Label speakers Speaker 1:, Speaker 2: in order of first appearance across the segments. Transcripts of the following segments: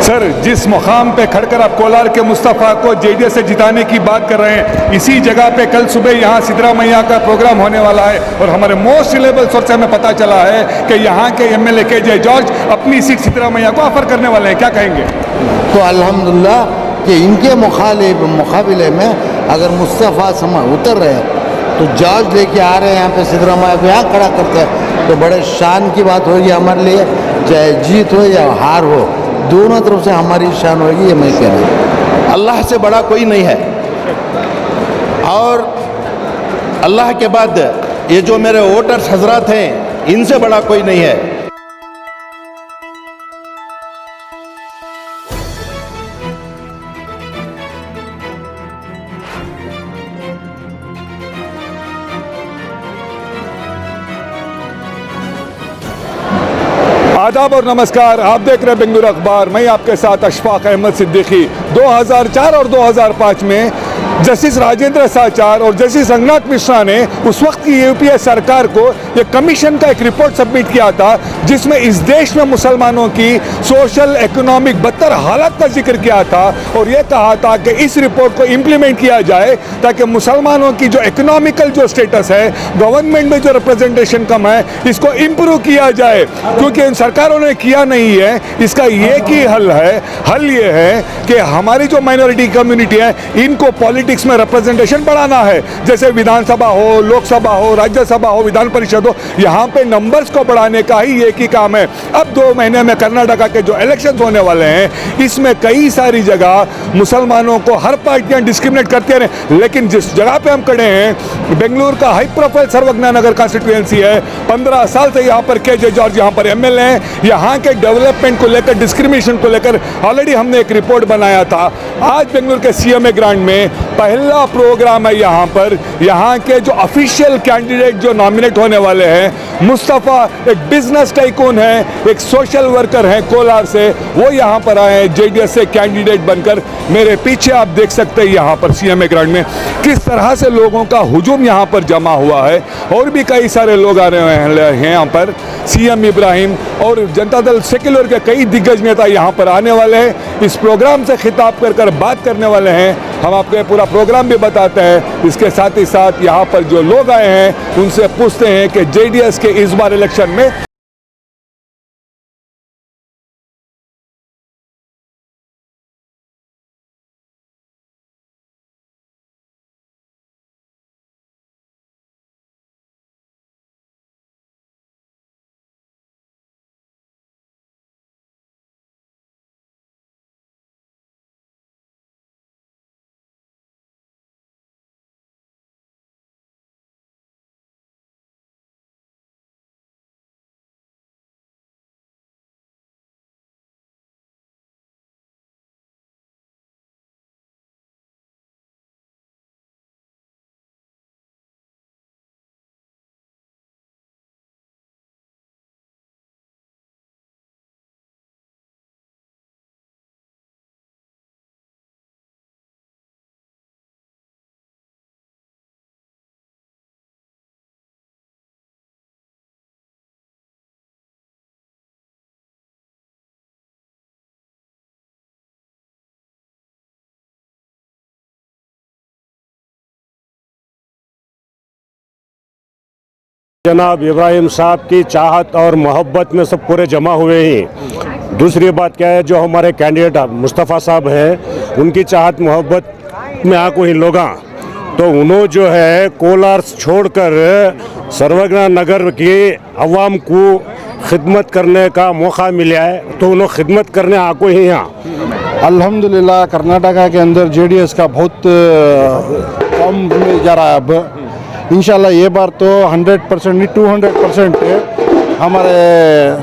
Speaker 1: Sir, जिस मुकाम पे खड़कर आप कोलार के मुस्तफ़ा को जेडीएस से जिताने की बात कर रहे हैं, इसी जगह पे कल सुबह यहाँ सिद्धरामैया का प्रोग्राम होने वाला है और हमारे मोस्ट रिलेबल सोर्स से हमें पता चला है कि यहाँ के एमएलए के.जे. जॉर्ज अपनी सीट सिद्धरामैया को ऑफर करने वाले हैं। क्या कहेंगे?
Speaker 2: तो अल्हम्दुलिल्लाह कि इनके मुकाबले में अगर मुस्तफ़ा उतर रहे हैं तो जॉर्ज लेके आ रहे हैं यहाँ पे सिद्धरामैया को यहाँ खड़ा करते हैं, तो बड़े शान की बात होगी हमारे लिए। चाहे जीत हो या हार हो, दोनों तरफ से हमारी शान होगी, ये मैं कह रहा हूँ।
Speaker 3: अल्लाह से बड़ा कोई नहीं है और अल्लाह के बाद ये जो मेरे वोटर्स हजरात हैं, इनसे बड़ा कोई नहीं है।
Speaker 1: आदाब और नमस्कार, आप देख रहे हैं बेंगलुरु अखबार। मैं आपके साथ अशफाक अहमद सिद्दीकी। 2004 और 2005 में जस्टिस राजेंद्र साचार और जस्टिस रंगनाथ मिश्रा ने उस वक्त की यूपीए सरकार को एक कमीशन का एक रिपोर्ट सबमिट किया था, जिसमें इस देश में मुसलमानों की सोशल इकोनॉमिक बदतर हालत का जिक्र किया था और यह कहा था कि इस रिपोर्ट को इम्प्लीमेंट किया जाए ताकि मुसलमानों की जो इकोनॉमिकल जो स्टेटस है, गवर्नमेंट में जो रिप्रेजेंटेशन कम है, इसको इम्प्रूव किया जाए। क्योंकि इन सरकारों ने किया नहीं है। इसका एक ही हल ये है कि हमारी जो माइनॉरिटी कम्युनिटी है, इनको पॉलिटिक्स में रिप्रेजेंटेशन बढ़ाना है। जैसे विधानसभा हो, लोकसभा हो, राज्यसभा हो, विधान परिषद हो, यहाँ पे नंबर्स को बढ़ाने का ही एक ही काम है। अब 2 महीने में कर्नाटका के जो इलेक्शंस होने वाले हैं, इसमें कई सारी जगह मुसलमानों को हर पार्टियां डिस्क्रिमिनेट करती हैं। लेकिन जिस जगह पे हम खड़े हैं, बेंगलुरु का हाई प्रोफाइल सर्वज्ञा नगर कॉन्स्टिट्यूएंसी है। 15 साल से यहाँ पर के.जे. जॉर्ज यहाँ पर एमएलए हैं। यहाँ के डेवलपमेंट को लेकर, डिस्क्रिमिनेशन को लेकर ऑलरेडी हमने एक रिपोर्ट बनाया था। आज बेंगलुरु के सीएमए ग्रांड में पहला प्रोग्राम है यहाँ पर। यहाँ के जो ऑफिशियल कैंडिडेट जो नॉमिनेट होने वाले हैं, मुस्तफ़ा एक बिजनेस टाइकून है, एक सोशल वर्कर है कोलार से, वो यहाँ पर आए हैं जेडीएस से कैंडिडेट बनकर। मेरे पीछे आप देख सकते हैं यहाँ पर सीएमए ग्राउंड में किस तरह से लोगों का हुजूम यहाँ पर जमा हुआ है। और भी कई सारे लोग आ रहे हैं यहाँ पर। सीएम इब्राहिम और जनता दल सेक्युलर के कई दिग्गज नेता यहाँ पर आने वाले हैं। इस प्रोग्राम से खिताब कर बात करने वाले हैं। हम आपको पूरा प्रोग्राम भी बताते हैं। इसके साथ ही साथ यहाँ पर जो लोग आए हैं, उनसे पूछते हैं कि जेडीएस के इस बार इलेक्शन में
Speaker 4: जनाब इब्राहिम साहब की चाहत और मोहब्बत में सब पूरे जमा हुए हैं। दूसरी बात क्या है, जो हमारे कैंडिडेट मुस्तफ़ा साहब हैं, उनकी चाहत मोहब्बत में आको ही लोग, तो उन्होंने जो है कोलार छोड़कर सर्वज्ञा नगर की अवाम को खिदमत करने का मौका मिला है, तो उन्होंने खिदमत करने आको ही यहाँ।
Speaker 5: अल्हम्दुलिल्लाह कर्नाटका के अंदर जेडीएस का बहुत कम जा रहा है। अब इंशाल्लाह ये बार तो 100% नहीं 200% हमारे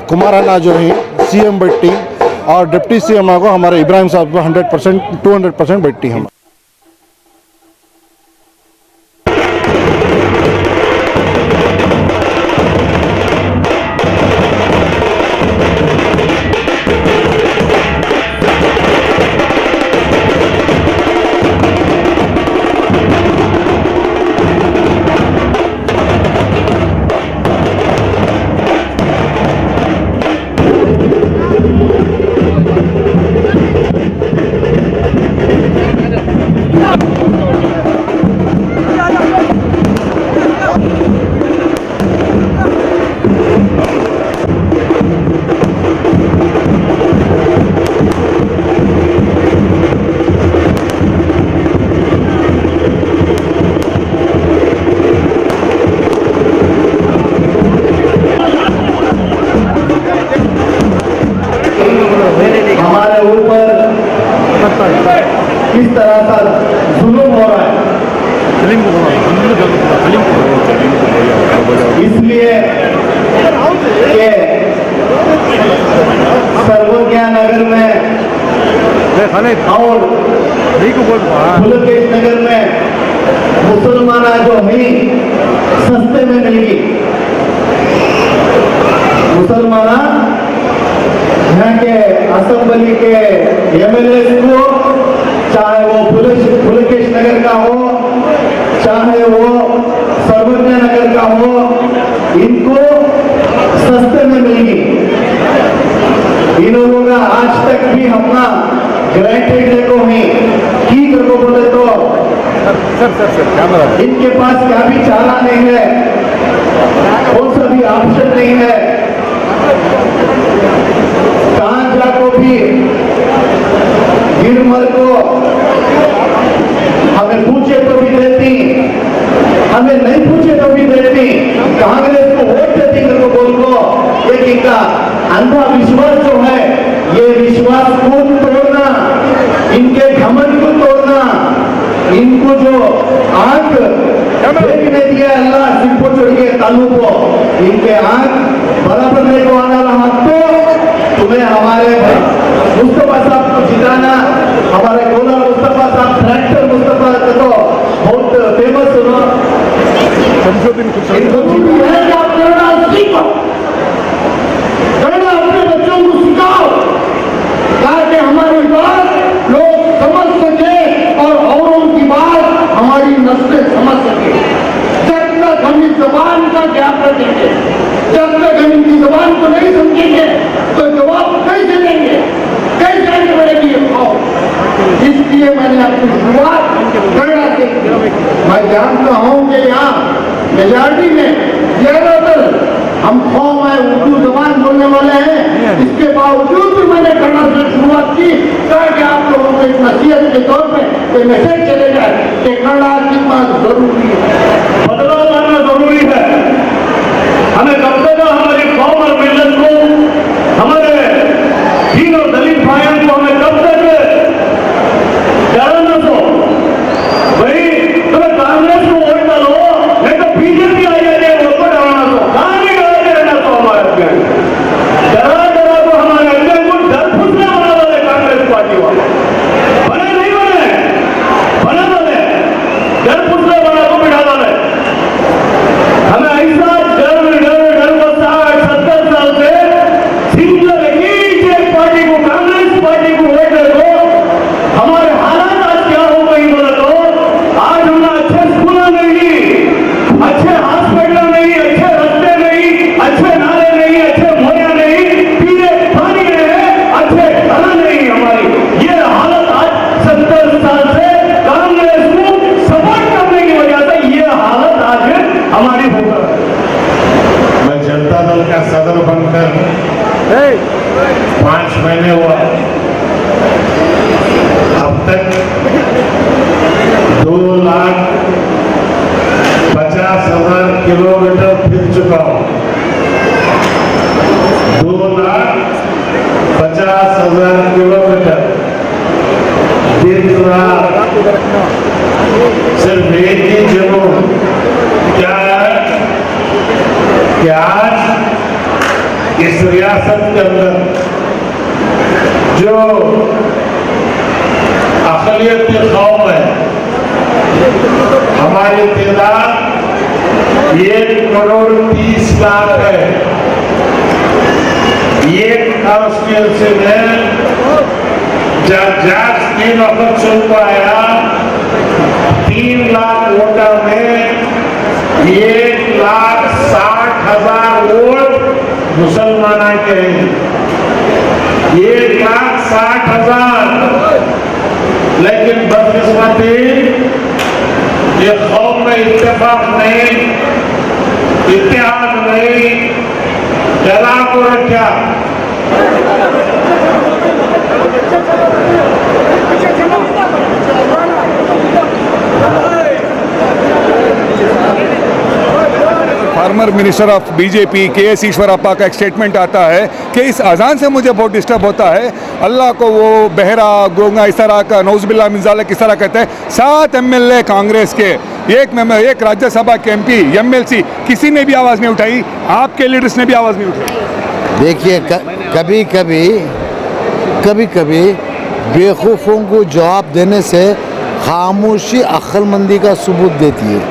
Speaker 5: कुमाराना जो है सीएम बैठी और डिप्टी सीएम को हमारे इब्राहिम साहब को 100% 200% बैठी हम।
Speaker 6: किस तरह का जुल्म हो रहा है। इसलिए कि सर्वज्ञा नगर में और पुलकेश नगर में मुसलमान जो है सस्ते में मिलेगी। मुसलमान यहाँ के असेंबली के एमएलए को, चाहे वो पुलकेश नगर का हो, चाहे वो सर्वज्ञा नगर का हो, इनको सस्ते में मिलेगी। इन लोगों का आज तक भी अपना ग्रांटेड देखो है की करको बोले तो इनके पास क्या भी चारा नहीं है, कौन सा भी ऑप्शन नहीं है। कांजा को भी गिरमल को हमें पूछे तो भी देती, हमें नहीं पूछे तो भी देती। कांग्रेस को वोट देती करको बोल को एक इनका अंधा विश्वास जो है, ये विश्वास को तोड़ना, इनके घमंड को तोड़ना, इनको जो आंख देखने दिया अल्लाह सिंपो छोड़ के तालू को, इनके आंख बराबर नहीं को आना रहा तो तुम्हें हमारे मुस्तफा साहब को जिताना। हमारे गोला मुस्तफा साहब ट्रैक्टर मुस्तफा तो बहुत फेमस हो, इनको है कि आप कन्नड़ा सीखो, कन्नड़ा अपने बच्चों को सिखाओ ताकि हमारी बात लोग समझ सके और औरों की बात हमारी नस्लें समझ सके। जब तक हम इस जबान का ज्ञान रखेंगे, जब तक हम इनकी जबान को नहीं समझेंगे तो जवाब कैसे देंगे, कैसे आगे बढ़ेगी ये खाओ। इसलिए मैंने अपनी शुरुआत कन्नड़ा से की। मैं जानता हूँ कि यहाँ मेजॉरिटी में ज्यादातर हम कौम है, उर्दू जबान बोलने वाले हैं। इसके बावजूद भी मैंने कन्नड़ से शुरुआत की ताकि आप लोगों को एक नसीहत के तौर पे ये मैसेज चले जाए कि कन्नड़ कितना जरूरी है, बदलाव लाना जरूरी है। हमें कब तक हमारी कौम और मिल्लत को, हमारे दीन और दलित भाइयों को हमें कब तक डराना दो। भाई तुम्हें कांग्रेस को वोट डालो, नहीं तो बीजेपी आ जाए, उनको डराना दो। कहाँ भी डराते रहना तो हमारे डरा डरा तो हमारे अंदर को डर फुसला बना वाले कांग्रेस पार्टी वाले बने नहीं बने, बने वाले डर फुसला बना को बिठा वाले। हमें ऐसा डर डर डर को 60-70 साल से सिंगल एक पार्टी को, कांग्रेस पार्टी को वोट दे दो। हमारे हालात आज क्या हो गई बोले तो आज हमें अच्छे स्कूल नहीं, अच्छे हॉस्पिटल नहीं, अच्छे रास्ते नहीं, अच्छे नाले नहीं, अच्छे मोया नहीं, पीने पानी नहीं, अच्छे घर नहीं। हमारी ये हालत आज 70 साल से कांग्रेस को सपोर्ट करने की वजह से ये हालत आज हमारी हो गई।
Speaker 7: मैं जनता दल का सदर बनकर 5 महीने हुआ, अब तक 2,50,000 किलोमीटर फिर चुका हूं। 2,50,000 किलोमीटर दिन रात सिर्फ एक ही जरूर क्या है कि आज इस रियासत के अंदर जो अक़लियती कौम है, हमारी तादाद 1,30,00,000 है। एक कॉन्स्टिट्यूंसी में जब जज 3 वक्त चुन को आया, 3 लाख वोटर में 1,60,000 वोट मुसलमान के हैं। 1,60,000, लेकिन बदकिस्मती ये कौम में इत्तेफाक नहीं, इत्तेहाद नहीं, जला को रखा।
Speaker 1: फार्मर मिनिस्टर ऑफ बीजेपी के एस ईश्वरप्पा का एक स्टेटमेंट आता है कि इस अजान से मुझे बहुत डिस्टर्ब होता है। अल्लाह को वो बहरा गोंगा इस तरह का नौज़ुबिल्लाह मिन ज़ालिक इस तरह कहते हैं। 7 MLA कांग्रेस के, एक राज्यसभा के MP, MLC, किसी ने भी आवाज़ नहीं उठाई, आपके लीडर्स ने भी आवाज़ नहीं उठाई।
Speaker 2: देखिए कभी कभी बेवकूफ़ों को जवाब देने से खामोशी अक्लमंदी का सबूत देती है,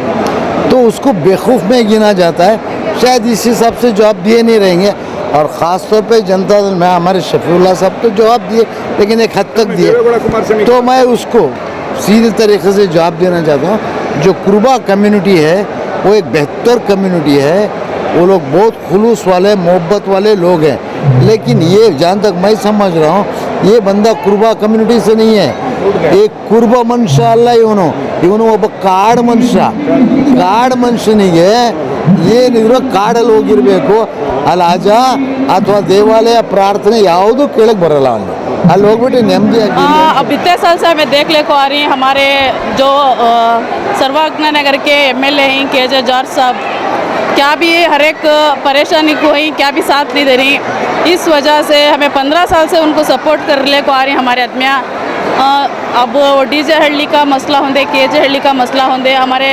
Speaker 2: तो उसको बेवकूफ़ में गिना जाता है। शायद इस हिसाब से जवाब दिए नहीं रहेंगे, और ख़ास तौर पे जनता दल में हमारे शफीउल्लाह साहब तो जवाब दिए, लेकिन एक हद तक दिए, तो मैं उसको सीधे तरीके से जवाब देना चाहता हूँ। जो कुर्बा कम्युनिटी है वो एक बेहतर कम्युनिटी है, वो लोग बहुत खुलूस वाले मोहब्बत वाले लोग हैं, लेकिन ये जहाँ तक मैं समझ रहा हूँ ये बंदा कुर्बा कम्युनिटी से नहीं है, एक ಕುರುಬ ಮನುಷ್ಯ ಅಲ್ಲ ಇವನು ಒಬ್ಬ ಕಾಡು ಮನುಷ್ಯನಿಗೆ ಏನಿದ್ರು ಕಾಡಲ್ಲಿ ಹೋಗಿರಬೇಕು, ಅಲ್ಲಿ ಅಜ ಅಥವಾ ದೇವಾಲಯ ಪ್ರಾರ್ಥನೆ ಯಾವುದೂ ಕೇಳಕ್ಕೆ ಬರಲ್ಲ, ಅಲ್ಲಿ ಹೋಗ್ಬಿಟ್ಟು ನೆಮ್ಮದಿಯಾಗಿ।
Speaker 8: अब इतने साल से हमें देख ले को आ रही हैं हमारे जो सर्वज्ञ नगर के MLA हैं KJ जॉर्ज साहब, क्या भी हर एक परेशानी को ही क्या भी साथ नहीं दे रही। इस वजह से हमें 15 साल से उनको सपोर्ट कर ले को आ रही हमारे आदमियाँ। अब डीजे हल्ली का मसला होंगे, KJ हल्ली का मसला होंगे, हमारे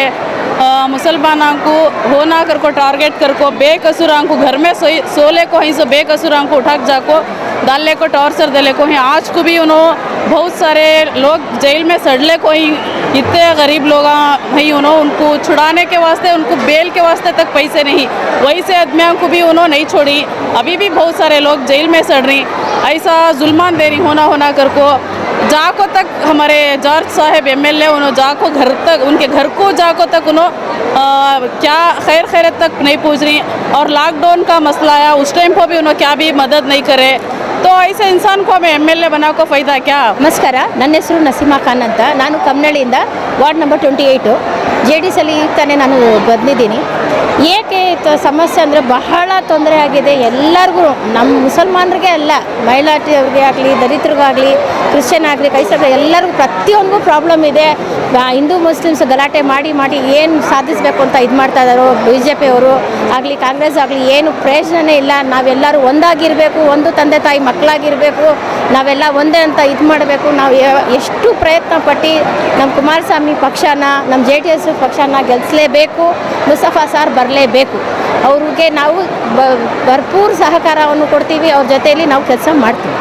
Speaker 8: मुसलमानों को होना कर को टारगेट कर को बेकसूरां को घर में सोले को ही सो बेकसूरां को उठा जाको डालने को टॉर्चर देले को ही। आज को भी उन्होंने बहुत सारे लोग जेल में सड़ले को ही, इतने गरीब लोग हैं उनको छुड़ाने के वास्ते उनको बेल के वास्ते तक पैसे नहीं, वही से आदमियों को भी उन्होंने नहीं छोड़ी। अभी भी बहुत सारे लोग जेल में सड़ रही, ऐसा जुल्मान दे रही होना कर को जाको तक हमारे जॉर्ज साहब MLA उन्होंने जाको घर तक उनके घर को जाको तक उन्होंने क्या खैर तक नहीं पूछ रही। और लॉकडाउन का मसला आया उस टाइम पर भी उन्होंने क्या भी मदद नहीं करे, तो ऐसे इंसान को हमें MLA बनाओ को फ़ायदा क्या।
Speaker 9: ನಮಸ್ಕಾರ, ನನ್ನ ಹೆಸರು ನಸೀಮಾ ಖಾನ್ ಅಂತ, ನಾನು ಕಮ್ಮನಹಳ್ಳಿಯಿಂದ ವಾರ್ಡ್ ನಂಬರ್ 28 JDS ಅಲ್ಲಿ ತಾನೇ ನಾನು ಬಂದಿದ್ದೀನಿ। ಏಕೆ ಸಮಸ್ಯೆ ಅಂದರೆ ಬಹಳ ತೊಂದರೆ ಆಗಿದೆ ಎಲ್ಲರಿಗೂ, ನಮ್ಮ ಮುಸಲ್ಮಾನರಿಗೆ ಅಲ್ಲ, ಮಹಿಳಾಟಿಯವ್ರಿಗೆ ಆಗಲಿ, ದಲಿತರಿಗಾಗಲಿ, ಕ್ರಿಶ್ಚಿಯನ್ ಆಗಲಿ, ಕ್ರೈಸ್ತರಿಗೆ ಎಲ್ಲರಿಗೂ ಪ್ರತಿಯೊಂದು ಪ್ರಾಬ್ಲಮ್ ಇದೆ। ಹಿಂದೂ ಮುಸ್ಲಿಮ್ಸ್ ಗಲಾಟೆ ಮಾಡಿ ಏನು ಸಾಧಿಸಬೇಕು ಅಂತ ಇದು ಮಾಡ್ತಾ ಇದ್ದಾರೋ BJP ಅವರು ಆಗಲಿ ಕಾಂಗ್ರೆಸ್ ಆಗಲಿ, ಏನು ಪ್ರಯೋಜನವೇ ಇಲ್ಲ। ನಾವೆಲ್ಲರೂ ಒಂದಾಗಿರಬೇಕು, ಒಂದು ತಂದೆ ತಾಯಿ ಮಕ್ಕಳಾಗಿರಬೇಕು, ನಾವೆಲ್ಲ ಒಂದೇ ಅಂತ ಇದು ಮಾಡಬೇಕು। ನಾವು ಎಷ್ಟು ಪ್ರಯತ್ನ ಪಟ್ಟು ನಮ್ಮ ಕುಮಾರಸ್ವಾಮಿ ಪಕ್ಷನ, ನಮ್ಮ JDS ಪಕ್ಷನ ಗೆಲ್ಲಿಸಲೇಬೇಕು, ಮುಸ್ತಫಾ ಸಾರ್ ಬರಲೇಬೇಕು, ಅವ್ರಿಗೆ ನಾವು ಭರ್ಪೂರ್ ಸಹಕಾರವನ್ನು ಕೊಡ್ತೀವಿ, ಅವ್ರ ಜೊತೆಯಲ್ಲಿ ನಾವು ಕೆಲಸ ಮಾಡ್ತೀವಿ।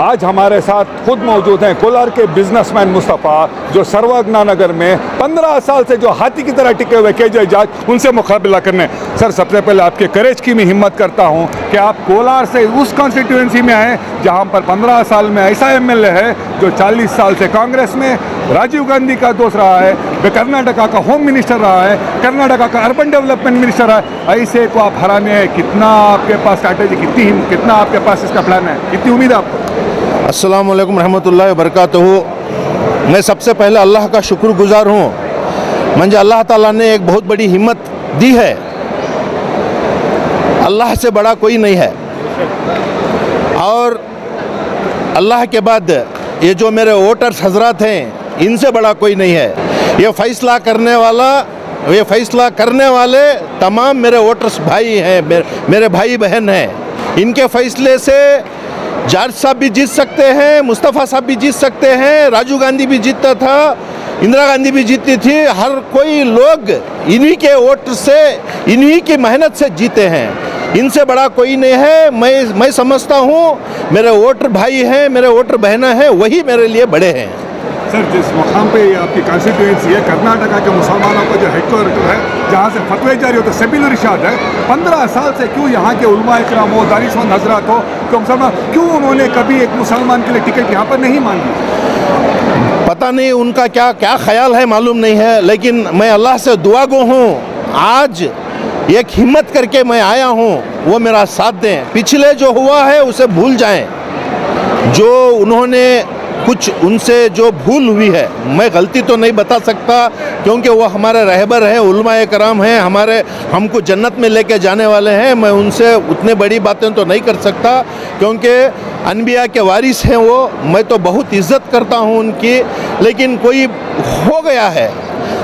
Speaker 1: आज हमारे साथ खुद मौजूद हैं कोलार के बिजनेसमैन मुस्तफ़ा, जो सर्वज्ञ नगर में 15 साल से जो हाथी की तरह टिके हुए KJ जॉर्ज, उनसे मुकाबला करने। सर, सबसे पहले आपके करेज की मैं हिम्मत करता हूं कि आप कोलार से उस कॉन्स्टिट्यूंसी में आए जहां पर 15 साल में ऐसा MLA है जो 40 साल से कांग्रेस में राजीव गांधी का दोस्त रहा है, कर्नाटका का होम मिनिस्टर रहा है, कर्नाटका का अर्बन डेवलपमेंट मिनिस्टर रहा है। ऐसे को आप हराने हैं, कितना आपके पास स्ट्रैटेजी, कितना आपके पास इसका प्लान है, कितनी उम्मीद है आपको?
Speaker 3: अस्सलाम वालेकुम रहमतुल्लाहि व बरकातहू। मैं सबसे पहले अल्लाह का शुक्रगुजार हूँ, मुझे अल्लाह ताला ने एक बहुत बड़ी हिम्मत दी है। अल्लाह से बड़ा कोई नहीं है, और अल्लाह के बाद ये जो मेरे वोटर्स हजरात हैं इनसे बड़ा कोई नहीं है। ये फैसला करने वाले तमाम मेरे वोटर्स भाई हैं, मेरे भाई बहन हैं। इनके फैसले से जॉर्ज साहब भी जीत सकते हैं, मुस्तफ़ा साहब भी जीत सकते हैं, राजीव गांधी भी जीतता था, इंदिरा गांधी भी जीतती थी, हर कोई लोग इन्हीं के वोट से, इन्हीं की मेहनत से जीते हैं। इनसे बड़ा कोई नहीं है। मैं समझता हूँ मेरे वोटर भाई हैं, मेरे वोटर बहनें हैं, वही मेरे लिए बड़े हैं।
Speaker 1: सर, जिस मुकाम पे आपकी कॉन्स्टिट्यूंसी है, कर्नाटका के मुसलमानों का जो हेडक्वार्टर है, जहाँ से फतवे जारी होते सबील इरशाद है, 15 साल से क्यों यहाँ के उलमा इकराम हो, दानिशमंद हजरात हो, तो मुसलमान क्यों उन्होंने कभी एक मुसलमान के लिए टिकट यहाँ पर नहीं मांगी?
Speaker 3: पता नहीं उनका क्या ख्याल है, मालूम नहीं है, लेकिन मैं अल्लाह से दुआ गो हूँ, आज एक हिम्मत करके मैं आया हूँ, वो मेरा साथ दें। पिछले जो हुआ है उसे भूल जाएं, जो उन्होंने कुछ उनसे जो भूल हुई है, मैं गलती तो नहीं बता सकता क्योंकि वो हमारे रहबर हैं, उलमाए कराम हैं, हमको जन्नत में लेके जाने वाले हैं। मैं उनसे उतने बड़ी बातें तो नहीं कर सकता क्योंकि अनबिया के वारिस हैं वो, मैं तो बहुत इज़्ज़त करता हूँ उनकी, लेकिन कोई हो गया है।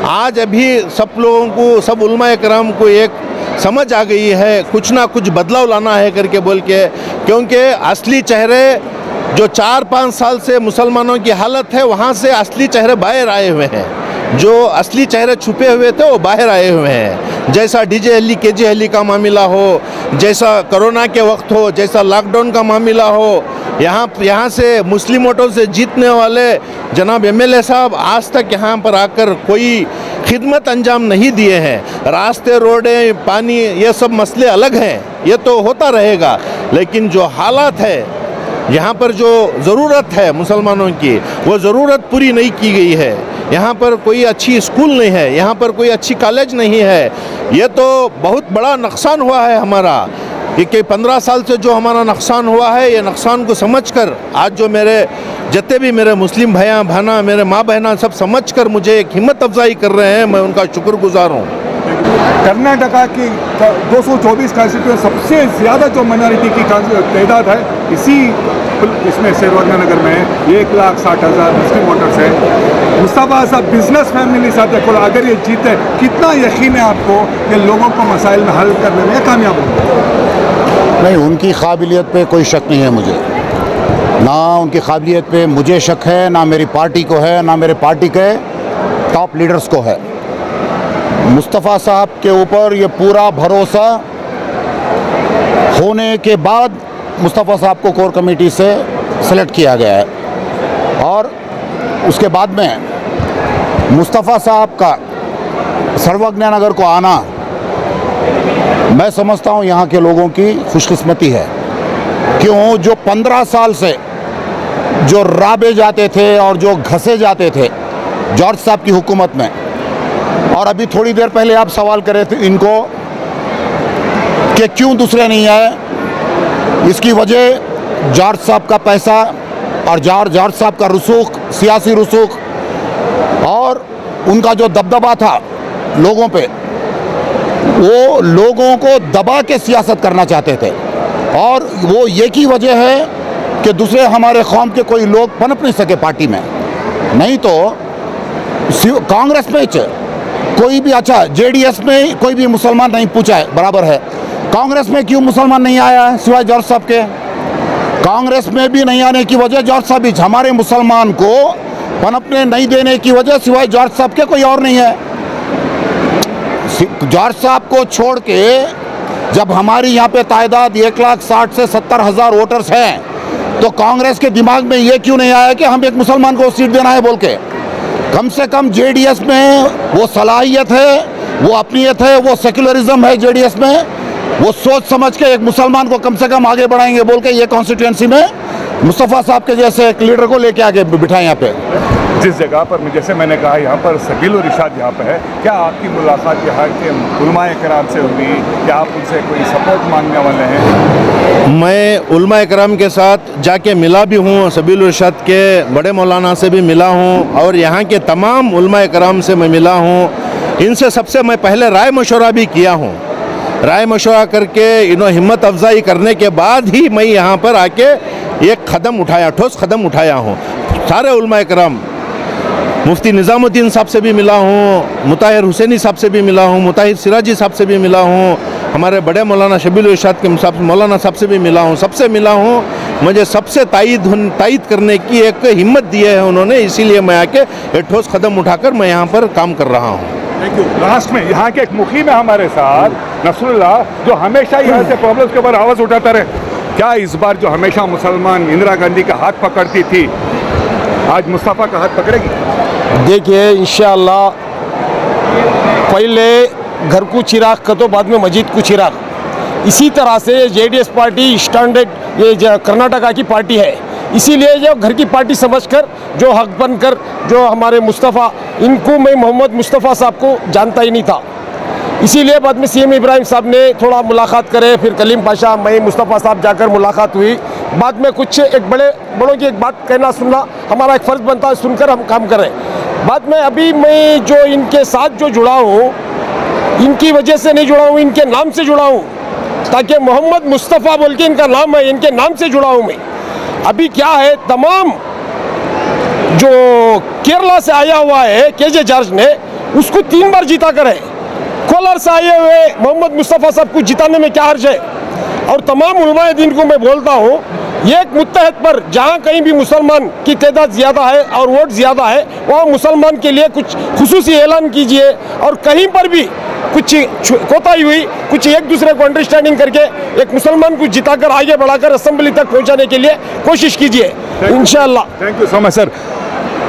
Speaker 3: आज अभी सब लोगों को, सब उलमाए कराम को एक समझ आ गई है, कुछ ना कुछ बदलाव लाना है करके बोल के, क्योंकि असली चेहरे जो 4-5 साल से मुसलमानों की हालत है, वहाँ से असली चेहरे बाहर आए हुए हैं। जो असली चेहरे छुपे हुए थे वो बाहर आए हुए हैं। जैसा डीजे हली केजे हली का मामला हो, जैसा कोरोना के वक्त हो, जैसा लॉकडाउन का मामला हो, यहाँ से मुस्लिम वोटों से जीतने वाले जनाब एमएलए साहब आज तक यहाँ पर आकर कोई खिदमत अंजाम नहीं दिए हैं। रास्ते, रोडें, पानी, ये सब मसले अलग हैं, ये तो होता रहेगा, लेकिन जो हालात है यहाँ पर, जो ज़रूरत है मुसलमानों की, वो ज़रूरत पूरी नहीं की गई है। यहाँ पर कोई अच्छी स्कूल नहीं है, यहाँ पर कोई अच्छी कॉलेज नहीं है। ये तो बहुत बड़ा नुकसान हुआ है हमारा। कि 15 साल से जो हमारा नुकसान हुआ है, ये नुकसान को समझकर आज जो मेरे जितने भी मेरे मुस्लिम भैया भाना, मेरे माँ बहना सब समझकर मुझे एक हिम्मत अफजाई कर रहे हैं, मैं उनका शुक्रगुजार हूँ।
Speaker 1: कर्नाटका की 224 कॉन्स्टिट्यूंसी सबसे ज़्यादा जो माइनॉरिटी की तादाद है, इसमें शेरवागनानगर में 1,60,000 मुस्लिम वोटर्स हैं। मुस्तफ़ा साहब बिजनेस फैमिली साथ है, अगर ये जीते, कितना यकीन है आपको कि लोगों को मसाइल में हल करने में कामयाब होंगे?
Speaker 5: नहीं, उनकी काबिलियत पे कोई शक नहीं है मुझे, ना उनकी काबिलियत पे मुझे शक है, ना मेरी पार्टी को है, ना मेरे पार्टी के टॉप लीडर्स को है। मुस्तफ़ा साहब के ऊपर ये पूरा भरोसा होने के बाद मुस्तफ़ा साहब को कोर कमेटी से सेलेक्ट किया गया है, और उसके बाद में मुस्तफ़ा साहब का सर्वज्ञानगर को आना, मैं समझता हूँ यहाँ के लोगों की खुशकिस्मती है। क्यों? जो 15 साल से जो राबे जाते थे और जो घसे जाते थे जॉर्ज साहब की हुकूमत में, और अभी थोड़ी देर पहले आप सवाल कर रहे थे इनको कि क्यों दूसरे नहीं आए, इसकी वजह जॉर्ज साहब का पैसा और जॉर्ज साहब का रसूख, सियासी रसूख, और उनका जो दबदबा था लोगों पे, वो लोगों को दबा के सियासत करना चाहते थे, और वो एक ही वजह है कि दूसरे हमारे कौम के कोई लोग पनप नहीं सके पार्टी में। नहीं तो कांग्रेस में कोई भी, अच्छा जेडीएस में कोई भी मुसलमान नहीं पूछा है, बराबर है। कांग्रेस में क्यों मुसलमान नहीं आया है सिवाय जॉर्ज साहब के? कांग्रेस में भी नहीं आने की वजह जॉर्ज साहब ही, हमारे मुसलमान को पनपने नहीं देने की वजह सिवाय जॉर्ज साहब के कोई और नहीं है। जॉर्ज साहब को छोड़ के जब हमारी यहाँ पे तादाद 1,60,000 से 70,000 वोटर्स हैं, तो कांग्रेस के दिमाग में ये क्यों नहीं आया कि हम एक मुसलमान को सीट देना है बोल के? कम से कम जेडीएस में वो सलाहियत है, वो अपनीयत है, वो सेक्युलरिज्म है जेडीएस में, वो सोच समझ के एक मुसलमान को कम से कम आगे बढ़ाएंगे बोल के ये कॉन्स्टिट्यूएंसी में मुस्तफ़ा साहब के जैसे एक लीडर को लेके आगे बिठाएं यहाँ पे।
Speaker 1: जिस जगह पर, जैसे मैंने कहा, यहाँ पर सबील और इरशाद यहाँ पे है, क्या आपकी मुलाकात यहाँ के उलमाए कराम से हुई? क्या आप उनसे कोई सपोर्ट मांगने वाले हैं?
Speaker 3: मैं उलमाए कराम के साथ जाके मिला भी हूँ, सबील और इरशाद के बड़े मौलाना से भी मिला हूँ, और यहाँ के तमाम उलमाए कराम से मैं मिला हूँ। इनसे सबसे मैं पहले राय मशवरा भी किया हूँ। राय मशवरा करके इन्होंने हिम्मत अफजाई करने के बाद ही मैं यहाँ पर आके एक कदम उठाया, ठोस कदम उठाया हूँ। सारे उलमाए कराम, मुफ्ती निज़ामुद्दीन साहब से भी मिला हूँ, मुताहिर हुसैनी साहब से भी मिला हूँ, मुताहिर सिराजी साहब से भी मिला हूँ, हमारे बड़े मौलाना शबील इरशाद के मौलाना साहब से भी मिला हूँ, सबसे मिला हूँ। मुझे सबसे तायद करने की एक हिम्मत दी है उन्होंने, इसीलिए मैं आके एक ठोस कदम उठाकर मैं यहाँ पर काम कर रहा हूँ।
Speaker 1: Thank you. लास्ट में यहाँ के एक मुखीम है हमारे साथ, नसरुल्लाह, जो हमेशा यहाँ से प्रॉब्लम्स के ऊपर आवाज़ उठाता रहे। क्या इस बार जो हमेशा मुसलमान इंदिरा गांधी का हाथ पकड़ती थी, आज मुस्तफ़ा का हाथ पकड़ेगी?
Speaker 10: देखिए, इंशाअल्लाह पहले घर को चिराग का तो बाद में मस्जिद को चिराग, इसी तरह से जेडीएस पार्टी स्टैंडर्ड ये कर्नाटका की पार्टी है। इसीलिए जो घर की पार्टी समझकर जो हक बनकर जो हमारे मुस्तफ़ा, इनको मैं मोहम्मद मुस्तफ़ा साहब को जानता ही नहीं था, इसीलिए बाद में सीएम इब्राहिम साहब ने थोड़ा मुलाकात करे, फिर कलीम पाशा, मैं मुस्तफ़ा साहब जाकर मुलाकात हुई। बाद में कुछ एक बड़ों की एक बात कहना सुनना हमारा एक फ़र्ज़ बनता है, सुनकर हम काम करें। बाद में अभी मैं जो इनके साथ जो जुड़ा हूँ, इनकी वजह से नहीं जुड़ा हूँ, इनके नाम से जुड़ा हूँ, ताकि मोहम्मद मुस्तफ़ा बोल के इनका नाम है, इनके नाम से जुड़ा हूँ मैं। अभी क्या है, तमाम जो केरला से आया हुआ है केजे जॉर्ज ने, उसको 3 बार जीता कर है। कोलार से आए हुए मोहम्मद मुस्तफ़ा साहब को जिताने में क्या हर्ज है? और तमाम उलमाए दीन को मैं बोलता हूँ एक मुत्तहद पर जहाँ कहीं भी मुसलमान की तादाद ज़्यादा है और वोट ज़्यादा है वहाँ मुसलमान के लिए कुछ खुसूसी ऐलान कीजिए और कहीं पर भी कुछ कोताही हुई कुछ एक दूसरे को अंडरस्टैंडिंग करके एक मुसलमान को जिताकर आगे बढ़ाकर असेंबली तक पहुँचाने के लिए कोशिश कीजिए इंशाअल्लाह।
Speaker 1: Thank you so much sir.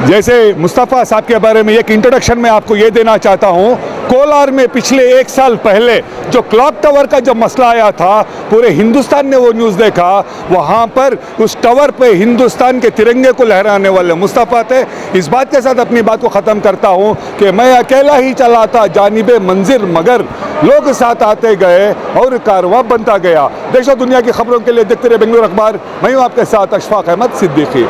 Speaker 1: जैसे मुस्तफ़ा साहब के बारे में एक इंट्रोडक्शन मैं आपको ये देना चाहता हूँ, कोलार में पिछले 1 साल पहले जो क्लॉक टावर का जब मसला आया था, पूरे हिंदुस्तान ने वो न्यूज़ देखा। वहाँ पर उस टावर पे हिंदुस्तान के तिरंगे को लहराने वाले मुस्तफ़ा थे। इस बात के साथ अपनी बात को ख़त्म करता हूँ कि मैं अकेला ही चला था जानिबे मंजिर, मगर लोग साथ आते गए और कारवां बनता गया। देश और दुनिया की खबरों के लिए देखते रहे बेंगलुरु अखबार। मैं हूँ आपके साथ अशफाक अहमद सिद्दीकी।